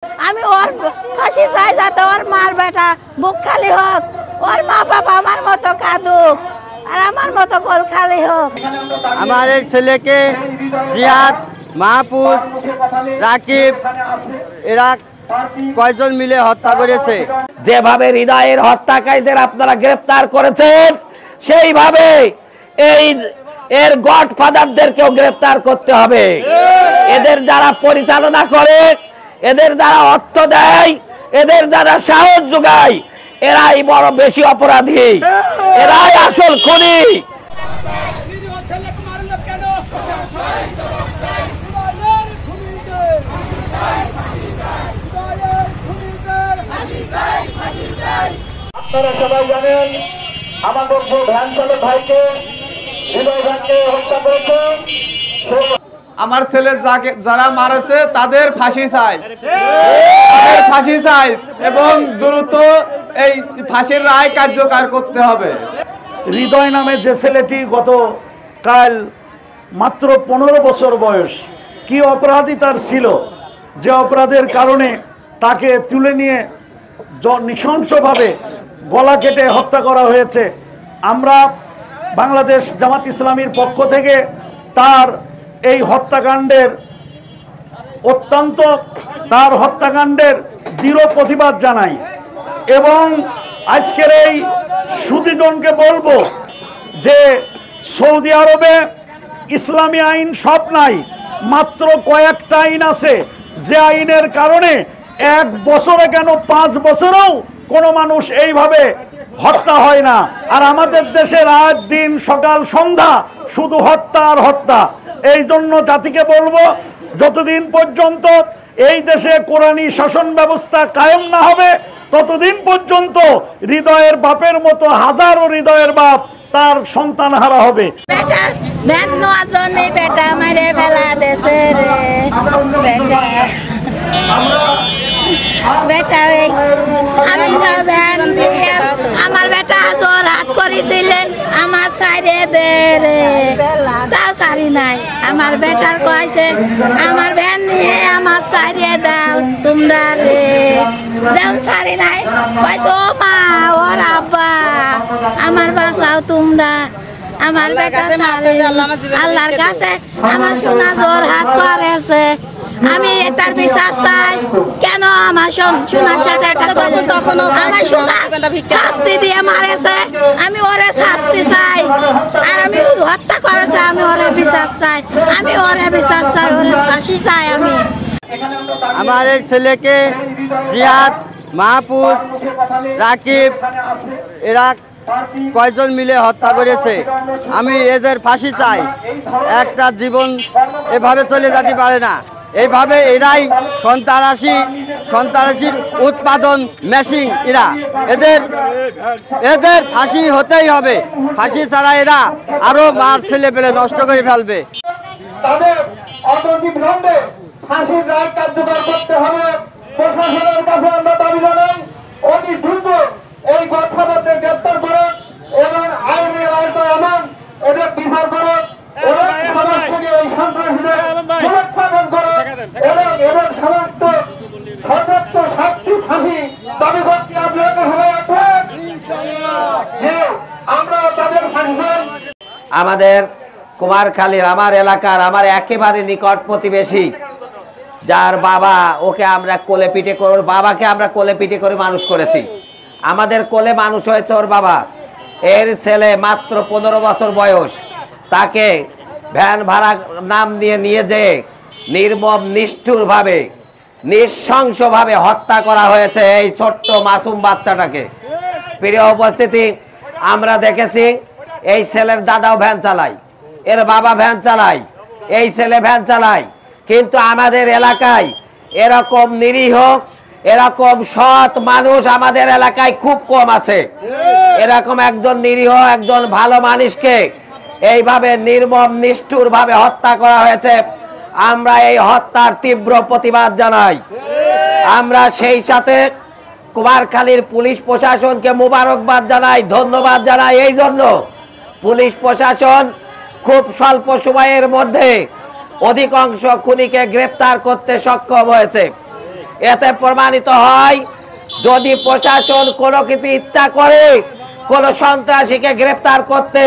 আমি ওর ফাঁসি চাই, যাতে ওর মার বেটা বুক খালি হোক, ওর মা বাবা আমার মতো কাঁদুক আর আমার মতো গোল খালি হোক। আমার এই ছেলেকে জিয়াদ, মাহফুজ, রাকিব এরা কয়জন মিলে হত্যা করেছে। যেভাবে হৃদয়ের হত্যাকারীদের আপনারা গ্রেফতার করেছেন, সেইভাবে এর গডফাদারদেরকেও গ্রেফতার করতে হবে। এদের যারা পরিচালনা করে, এদের যারা অর্থ দেয়, এদের যারা সাহস যোগায়, এরাই বড় বেশি অপরাধী, এরাই আসল খুনি। আপনারা সবাই জানেন আমাদের যে ভ্যান চালক ভাইকে, হৃদয় ভাইকে হত্যা করেছে। আমার ছেলে যারা মারেছে তাদের ফাঁসি চাই, তাদের ফাঁসি চাই এবং দ্রুত এই ফাঁসির রায় কার্যকর করতে হবে। হৃদয় নামে যে ছেলেটি গতকাল মাত্র 15 বছর বয়স, কি অপরাধী তার ছিল, যে অপরাধের কারণে তাকে তুলে নিয়ে নৃশংসভাবে গলা কেটে হত্যা করা হয়েছে। আমরা বাংলাদেশ জামাত ইসলামীর পক্ষ থেকে তার এই হত্যাকাণ্ডের দৃঢ় প্রতিবাদ জানাই এবং আজকের এই সুদীজনকে বলবো যে সৌদি আরবে ইসলামী আইন সব নাই, মাত্র কয়েকটা আইন আছে, যে আইনের কারণে 1 বছরে কেন 5 বছরেও কোনো মানুষ এইভাবে হত্যা হয় না। আর আমাদের দেশে রাত দিন সকাল সন্ধ্যা শুধু হত্যা আর হত্যা। এই জন্য জাতিকে বলবো, যতদিন পর্যন্ত এই দেশে কোরআনী শাসন ব্যবস্থা কায়েম না হবে, ততদিন পর্যন্ত হৃদয়ের বাপের মতো হাজারো হৃদয়ের বাপ তার সন্তান হারা হবে। বেটার ভ্যান নেওয়ার জন্য বেটা মারে ফেলা দেশে রে, বেটা বেটার আমি ভ্যান দিয়ে আমার বেটা জোর হাত করেছিলে, আমার সাইডে দে রে, তা সারি নাই। আমার বেটার কয়েছে আমার ভ্যান নিয়ে আমার সাইডে দাও তোমরা রে, যেমন সারি নাই কয়েছে ও মা ওর আব্বা আমার বাঁচাও তোমরা। আমার বেটা আল্লাহর কাছে আমার সোনা জোর হাত করেছে, আমি তার বিচার চাই। কেন আমার সোনার সাথে আমার সোনা শাস্তি দিয়ে মারেছে, আমি ওরে শাস্তি চাই। আর আমি হত্যা করেছে, আমি ওরে বিচার চাই, আমি ওরে বিচার চাই, ওরে ফাঁসি চাই। আমি আমার এই ছেলেকে জিয়াদ, মাহফুজ, রাকিব এরা কয়জন মিলে হত্যা করেছে। আমি এদের ফাঁসি চাই। একটা জীবন এভাবে চলে যেতে পারে না। এইভাবে এরাই সন্ত্রাসীর উৎপাদন মেশিন। এদের ফাঁসি হতেই হবে। ফাঁসি ছাড়া এরা আরো মার ছেলে পেলে নষ্ট করে ফেলবে। তাদের অনতিবিলম্বে ফাঁসির রায় কার্যকর করতে হবে। প্রশাসনের কাছে আমরা দাবি জানাই, অতি দ্রুত এই গডফাদারদের গ্রেপ্তার করুন এবং আইনের আওতায় আনুন, এদের বিচার করুন এবং সমাজ থেকে এই সন্ত্রাসীদের মূলোৎপাদন করুন এবং এদের সমস্ত সর্বোচ্চ শাস্তি ফাঁসি দাবি করছি। আপনাদের সবাই রাখবেন যে আমরা তাদের ফাঁসি চাই। আমাদের কুমারখালীর আমার এলাকার আমার একেবারে নিকট প্রতিবেশী, যার বাবা ওকে আমরা কোলে পিঠে করে, ওর বাবাকে আমরা কোলে পিঠে করে মানুষ করেছি। আমাদের কোলে মানুষ হয়েছে ওর বাবা। এর ছেলে মাত্র 15 বছর বয়স, তাকে ভ্যান ভাড়া নাম দিয়ে নিয়ে যেয়ে নির্মম নিষ্ঠুরভাবে নৃশংসভাবে হত্যা করা হয়েছে এই ছোট্ট মাসুম বাচ্চাটাকে। প্রিয় উপস্থিতি, আমরা দেখেছি এই ছেলের দাদাও ভ্যান চালায়, এর বাবা ভ্যান চালায়, এই ছেলে ভ্যান চালায়, কিন্তু আমাদের এলাকায় এরকম নিরীহ, এরকম সৎ মানুষ আমাদের এলাকায় খুব কম আছে। এরকম একজন নিরীহ, একজন ভালো মানুষকে এইভাবে নির্মম নিষ্ঠুর ভাবে হত্যা করা হয়েছে। আমরা এই হত্যার তীব্র প্রতিবাদ জানাই। আমরা সেই সাথে কুমারখালীর পুলিশ প্রশাসনকে মোবারকবাদ জানাই, ধন্যবাদ জানাই। এই জন্য পুলিশ প্রশাসন খুব স্বল্প সময়ের মধ্যে অধিকাংশ খুনিকে গ্রেপ্তার করতে সক্ষম হয়েছে। এতে প্রমাণিত হয় যদি প্রশাসন কোনো কিছু ইচ্ছা করে কোন সন্ত্রাসীকে গ্রেফতার করতে,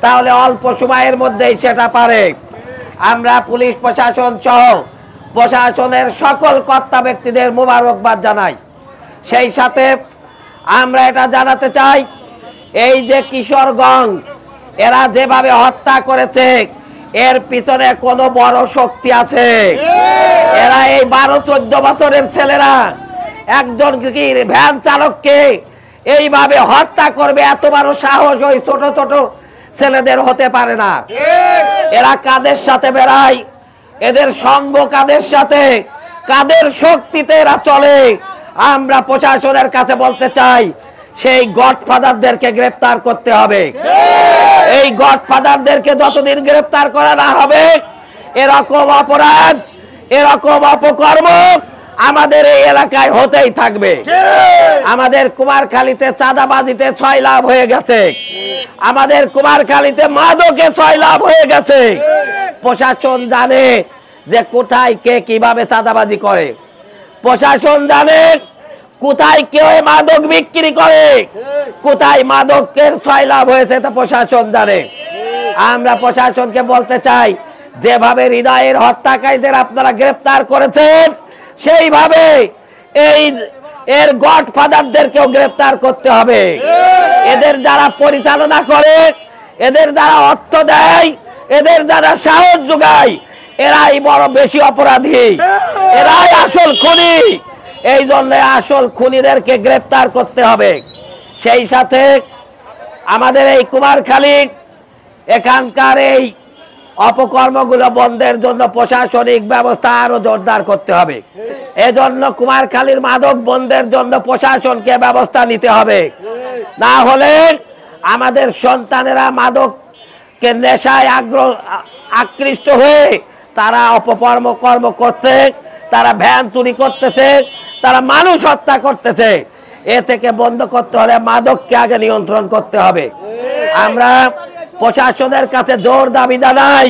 তাহলে অল্প সময়ের মধ্যেই সেটা পারে। আমরা পুলিশ প্রশাসন সহ প্রশাসনের সকল কর্তা ব্যক্তিদের মোবারকবাদ জানাই। সেই সাথে আমরা এটা জানাতে চাই, এই যে কিশোরগঞ্জ এরা যেভাবে হত্যা করেছে এর পিছনে কোনো বড় শক্তি আছে। এরা এই 12-14 বছরের ছেলেরা একজন ভ্যান চালককে এইভাবে হত্যা করবে, এত বড় সাহস ওই ছোট ছোট ছেলেদের হতে পারে না। এরা কাদের সাথে বেড়ায়, এদের সঙ্গ কাদের সাথে, কাদের শক্তিতে এরা চলে। আমরা প্রশাসনের কাছে বলতে চাই, সেই গডফাদারদেরকে গ্রেফতার করতে হবে। এই গডফাদারদেরকে যতদিন গ্রেফতার করা না হবে, এরকম অপরাধ, এরকম অপকর্ম আমাদের এই এলাকায় হতেই থাকবে। আমাদের কুমারখালীতে চাঁদাবাজিতে 6 লাভ হয়ে গেছে, আমাদের কুমারখালীতে মাদকে 6 লাভ হয়ে গেছে। প্রশাসন জানে যে কোথায় কে কিভাবে চাঁদাবাজি করে, প্রশাসন জানে কোথায় কেউ মাদক বিক্রি করে, কোথায় মাদকের 6 লাভ হয়েছে তা প্রশাসন জানে। আমরা প্রশাসনকে বলতে চাই, যেভাবে হৃদয়ের হত্যাকারীদের আপনারা গ্রেফতার করেছেন, সেইভাবে এর গডফাদারদেরকেও গ্রেফতার করতে হবে। এদের যারা পরিচালনা করে, এদের যারা অর্থ দেয়, এদের যারা সাহস যোগায়, এরাই বড় বেশি অপরাধী, এরাই আসল খুনি। এই জন্য আসল খুনিদেরকে গ্রেফতার করতে হবে। সেই সাথে আমাদের এই কুমারখালী এখানকার এই অপকর্মগুলো বন্ধের জন্য প্রশাসনিক ব্যবস্থা আরো জোরদার করতে হবে। এজন্য কুমারখালীর মাদক বন্ধের জন্য প্রশাসনকে ব্যবস্থা নিতে হবে। না হলে আমাদের সন্তানেরা মাদককে নেশায় আকৃষ্ট হয়ে তারা অপকর্ম করছে, তারা ভ্যান চুরি করতেছে, তারা মানুষ হত্যা করতেছে। এ থেকে বন্ধ করতে হলে মাদককে আগে নিয়ন্ত্রণ করতে হবে। আমরা প্রশাসনের কাছে জোর দাবি জানাই,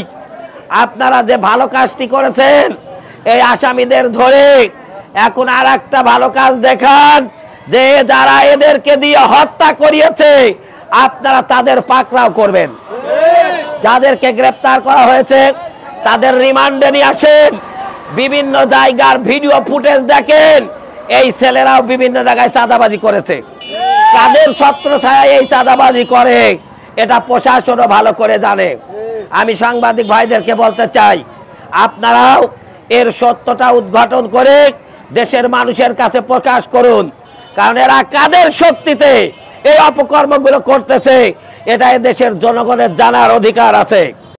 আপনারা যে ভালো কাজটি করেছেন, এই আসামিদের ধরে এখন আর একটা ভালো কাজ দেখান, যে যারা এদেরকে দিয়ে হত্যা করিয়েছে আপনারা তাদের পাকড়াও করবেন। যাদেরকে গ্রেফতার করা হয়েছে তাদের রিমান্ডে নিয়ে আসেন, বিভিন্ন জায়গার ভিডিও ফুটেজ দেখেন। এই ছেলেরাও বিভিন্ন জায়গায় চাঁদাবাজি করেছে, তাদের ছত্রছায়ায় এই চাঁদাবাজি করে, এটা প্রশাসনও ভালো করে জানে। আমি সাংবাদিক ভাইদেরকে বলতে চাই, আপনারাও এর সত্যটা উদ্ঘাটন করে দেশের মানুষের কাছে প্রকাশ করুন, কারণ এরা কাদের শক্তিতে এই অপকর্মগুলো করতেছে এটা দেশের জনগণের জানার অধিকার আছে।